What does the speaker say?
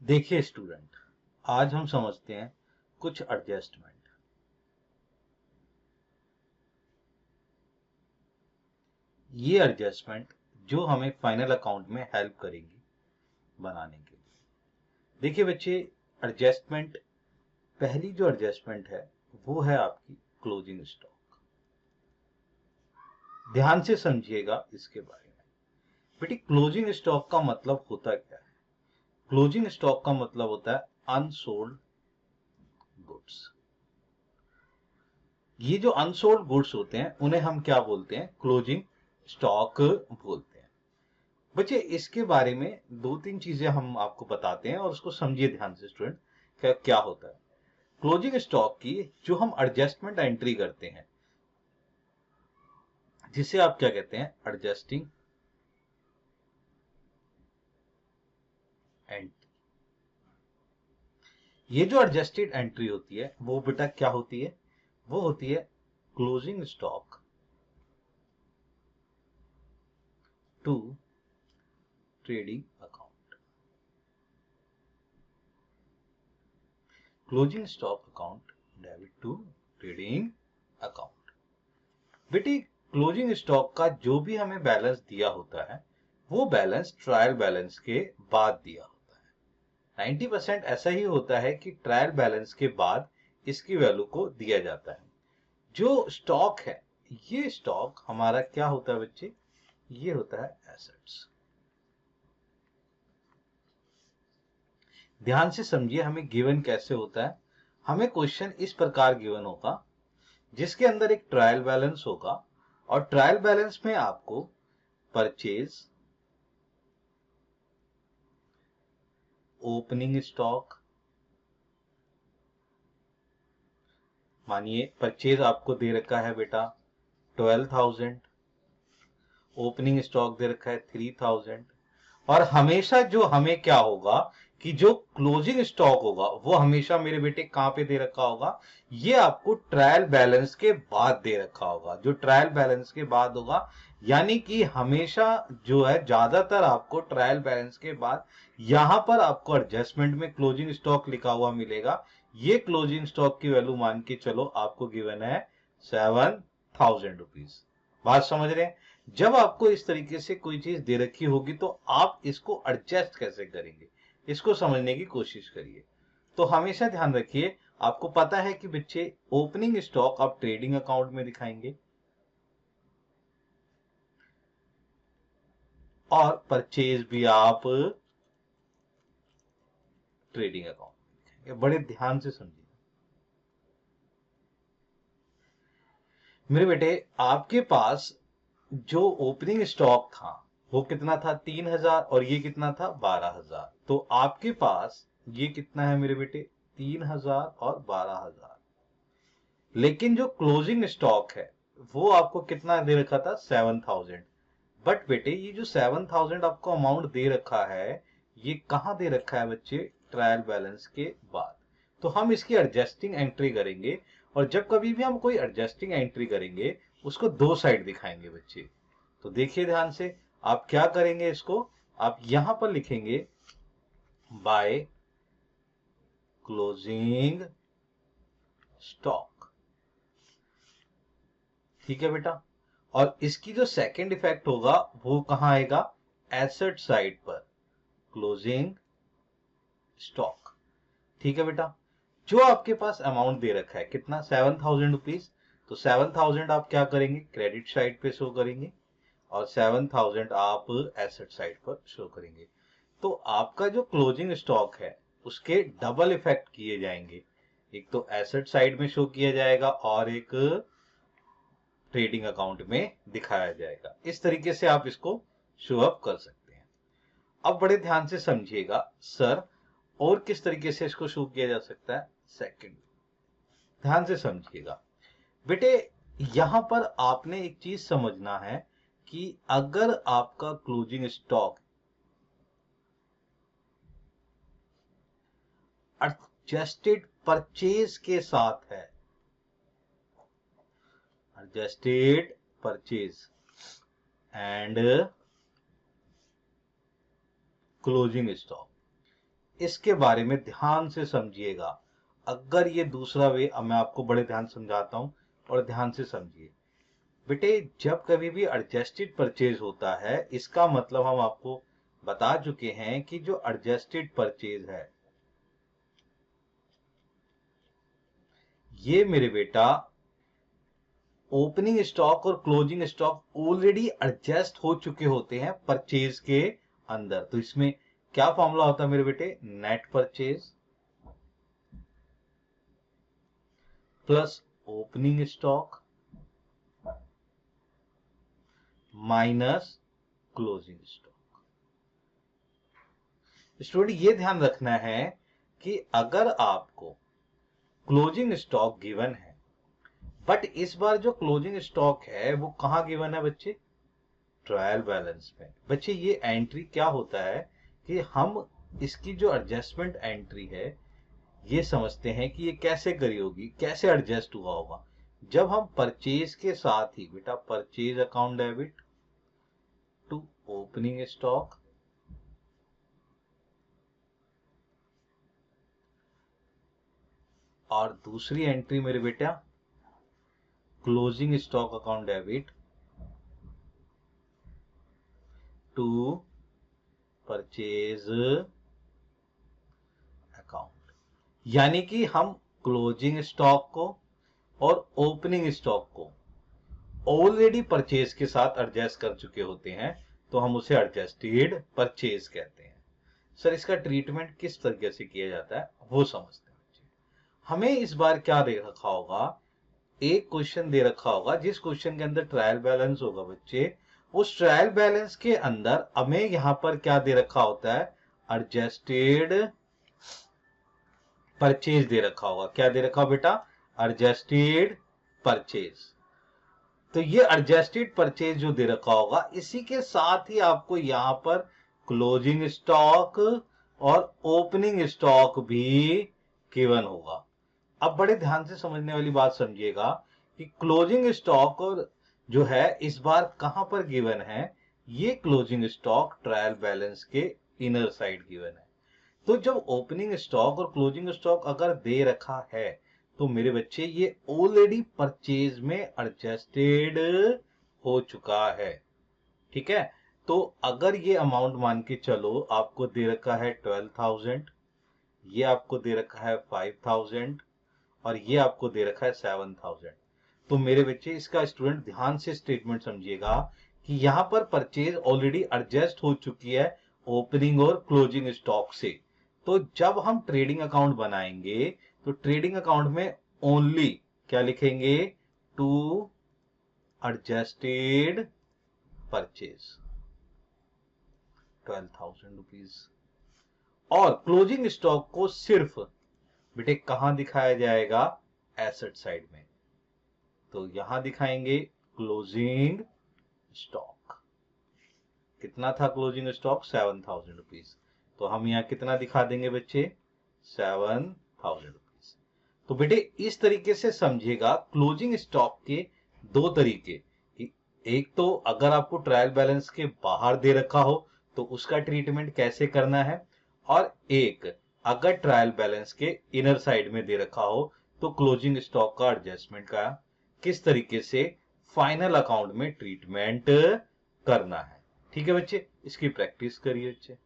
देखिए स्टूडेंट, आज हम समझते हैं कुछ एडजस्टमेंट। ये एडजस्टमेंट जो हमें फाइनल अकाउंट में हेल्प करेंगी बनाने के लिए। देखिए बच्चे, एडजस्टमेंट, पहली जो एडजस्टमेंट है वो है आपकी क्लोजिंग स्टॉक। ध्यान से समझिएगा इसके बारे में। बेटी, क्लोजिंग स्टॉक का मतलब होता क्या है? क्लोजिंग स्टॉक का मतलब होता है अनसोल्ड गुड्स। ये जो अनसोल्ड गुड्स होते हैं उन्हें हम क्या बोलते हैं? क्लोजिंग स्टॉक बोलते हैं। बच्चे, इसके बारे में दो तीन चीजें हम आपको बताते हैं और उसको समझिए ध्यान से स्टूडेंट, क्या क्या होता है। क्लोजिंग स्टॉक की जो हम एडजस्टमेंट एंट्री करते हैं, जिसे आप क्या कहते हैं? Adjusting entry. ये जो एडजस्टेड एंट्री होती है वो बेटा क्या होती है? वो होती है closing stock to trading account. Closing stock account debit to trading account. बेटी, क्लोजिंग स्टॉक का जो भी हमें बैलेंस दिया होता है वो बैलेंस ट्रायल बैलेंस के बाद दिया होता है। 90% ऐसा ही होता है कि ट्रायल बैलेंस के बाद इसकी वैल्यू को दिया जाता है। जो स्टॉक है, ये स्टॉक हमारा क्या होता है बच्चे? ये होता है एसेट्स। ध्यान से समझिए, हमें गिवन कैसे होता है। हमें क्वेश्चन इस प्रकार गिवन होगा जिसके अंदर एक ट्रायल बैलेंस होगा और ट्रायल बैलेंस में आपको परचेज, ओपनिंग स्टॉक, मानिए परचेज आपको दे रखा है बेटा 12,000, ओपनिंग स्टॉक दे रखा है 3,000, और हमेशा जो हमें क्या होगा कि जो क्लोजिंग स्टॉक होगा वो हमेशा मेरे बेटे कहां पे दे रखा होगा? ये आपको ट्रायल बैलेंस के बाद दे रखा होगा। जो ट्रायल बैलेंस के बाद होगा, यानी कि हमेशा जो है ज्यादातर आपको ट्रायल बैलेंस के बाद यहां पर आपको एडजस्टमेंट में क्लोजिंग स्टॉक लिखा हुआ मिलेगा। ये क्लोजिंग स्टॉक की वैल्यू मान के चलो आपको गिवन है 7,000 रुपीज। बात समझ रहे हैं? जब आपको इस तरीके से कोई चीज दे रखी होगी तो आप इसको एडजस्ट कैसे करेंगे, इसको समझने की कोशिश करिए। तो हमेशा ध्यान रखिए, आपको पता है कि बच्चे ओपनिंग स्टॉक आप ट्रेडिंग अकाउंट में दिखाएंगे और परचेज भी आप ट्रेडिंग अकाउंट में दिखाएंगे। बड़े ध्यान से समझिए मेरे बेटे, आपके पास जो ओपनिंग स्टॉक था वो कितना था? 3,000, और ये कितना था? 12,000। तो आपके पास ये कितना है मेरे बेटे? 3,000 और 12,000। लेकिन जो क्लोजिंग स्टॉक है वो आपको कितना दे रखा था? 7,000। बट बेटे, ये जो 7,000 आपको अमाउंट दे रखा है, ये कहां दे रखा है बच्चे? ट्रायल बैलेंस के बाद। तो हम इसकी एडजस्टिंग एंट्री करेंगे, और जब कभी भी हम कोई एडजस्टिंग एंट्री करेंगे उसको दो साइड दिखाएंगे बच्चे। तो देखिए ध्यान से, आप क्या करेंगे? इसको आप यहां पर लिखेंगे बाय क्लोजिंग स्टॉक। ठीक है बेटा, और इसकी जो सेकंड इफेक्ट होगा वो कहां आएगा? एसेट साइड पर, क्लोजिंग स्टॉक। ठीक है बेटा, जो आपके पास अमाउंट दे रखा है कितना? 7,000 रुपीज। तो 7,000 आप क्या करेंगे? क्रेडिट साइड पे शो करेंगे, और 7,000 आप एसेट साइड पर शो करेंगे। तो आपका जो क्लोजिंग स्टॉक है उसके डबल इफेक्ट किए जाएंगे। एक तो एसेट साइड में शो किया जाएगा और एक ट्रेडिंग अकाउंट में दिखाया जाएगा। इस तरीके से आप इसको शो अप कर सकते हैं। अब बड़े ध्यान से समझिएगा सर, और किस तरीके से इसको शो किया जा सकता है? सेकंड, ध्यान से समझिएगा बेटे। यहां पर आपने एक चीज समझना है कि अगर आपका क्लोजिंग स्टॉक एडजस्टेड परचेज के साथ है, adjusted purchase and closing stock, इसके बारे में ध्यान से समझिएगा। अगर ये दूसरा वे, अब मैं आपको बड़े ध्यान समझाता हूं और ध्यान से समझिए बेटे। जब कभी भी एडजस्टेड परचेज होता है, इसका मतलब हम आपको बता चुके हैं कि जो एडजस्टेड परचेज है ये मेरे बेटा ओपनिंग स्टॉक और क्लोजिंग स्टॉक ऑलरेडी एडजस्ट हो चुके होते हैं परचेज के अंदर। तो इसमें क्या फॉर्मूला होता है मेरे बेटे? Net purchase plus opening stock minus closing stock. Student ये ध्यान रखना है कि अगर आपको क्लोजिंग स्टॉक गिवन है, बट इस बार जो क्लोजिंग स्टॉक है वो कहां गिवन है बच्चे? ट्रायल बैलेंस में। बच्चे ये एंट्री क्या होता है कि हम इसकी जो एडजस्टमेंट एंट्री है ये समझते हैं कि ये कैसे करी होगी, कैसे एडजस्ट हुआ होगा। जब हम परचेज के साथ ही बेटा purchase account debit to opening stock और दूसरी एंट्री मेरे बेटा closing stock account debit to purchase account, यानी कि हम क्लोजिंग स्टॉक को और ओपनिंग स्टॉक को ऑलरेडी परचेज के साथ एडजस्ट कर चुके होते हैं, तो हम उसे एडजस्टेड परचेज कहते हैं। सर इसका ट्रीटमेंट किस तरीके से किया जाता है वो समझते हैं। हमें इस बार क्या दे रखा होगा? एक क्वेश्चन दे रखा होगा जिस क्वेश्चन के अंदर ट्रायल बैलेंस होगा बच्चे, उस ट्रायल बैलेंस के अंदर हमें यहां पर क्या दे रखा होता है? एडजस्टेड परचेज दे रखा होगा। क्या दे रखा हो बेटा? Adjusted purchase. तो ये एडजस्टेड परचेज जो दे रखा होगा, इसी के साथ ही आपको यहां पर क्लोजिंग स्टॉक और ओपनिंग स्टॉक भी गिवन होगा। अब बड़े ध्यान से समझने वाली बात समझिएगा कि क्लोजिंग स्टॉक और जो है इस बार कहां पर गिवन है? ये क्लोजिंग स्टॉक ट्रायल बैलेंस के इनर साइड गिवन है। तो जब ओपनिंग स्टॉक और क्लोजिंग स्टॉक अगर दे रखा है तो मेरे बच्चे ये ऑलरेडी परचेज में एडजस्टेड हो चुका है। ठीक है, तो अगर ये अमाउंट मान के चलो आपको दे रखा है 12,000, ये आपको दे रखा है 5,000 और ये आपको दे रखा है 7,000, तो मेरे बच्चे इसका स्टूडेंट ध्यान से स्टेटमेंट समझिएगा कि यहां पर परचेज ऑलरेडी एडजस्ट हो चुकी है ओपनिंग और क्लोजिंग स्टॉक से। तो जब हम ट्रेडिंग अकाउंट बनाएंगे तो ट्रेडिंग अकाउंट में ओनली क्या लिखेंगे? To adjusted purchase 12,000 rupees. और क्लोजिंग स्टॉक को सिर्फ बेटे कहां दिखाया जाएगा? एसेट साइड में। तो यहां दिखाएंगे क्लोजिंग स्टॉक। कितना था क्लोजिंग स्टॉक? 7,000 रुपीज। तो हम यहां कितना दिखा देंगे बच्चे? 7,000 रुपीज। तो बेटे इस तरीके से समझिएगा क्लोजिंग स्टॉक के दो तरीके। एक तो अगर आपको ट्रायल बैलेंस के बाहर दे रखा हो तो उसका ट्रीटमेंट कैसे करना है, और एक अगर ट्रायल बैलेंस के इनर साइड में दे रखा हो तो क्लोजिंग स्टॉक का एडजस्टमेंट का किस तरीके से फाइनल अकाउंट में ट्रीटमेंट करना है। ठीक है बच्चे, इसकी प्रैक्टिस करिए बच्चे।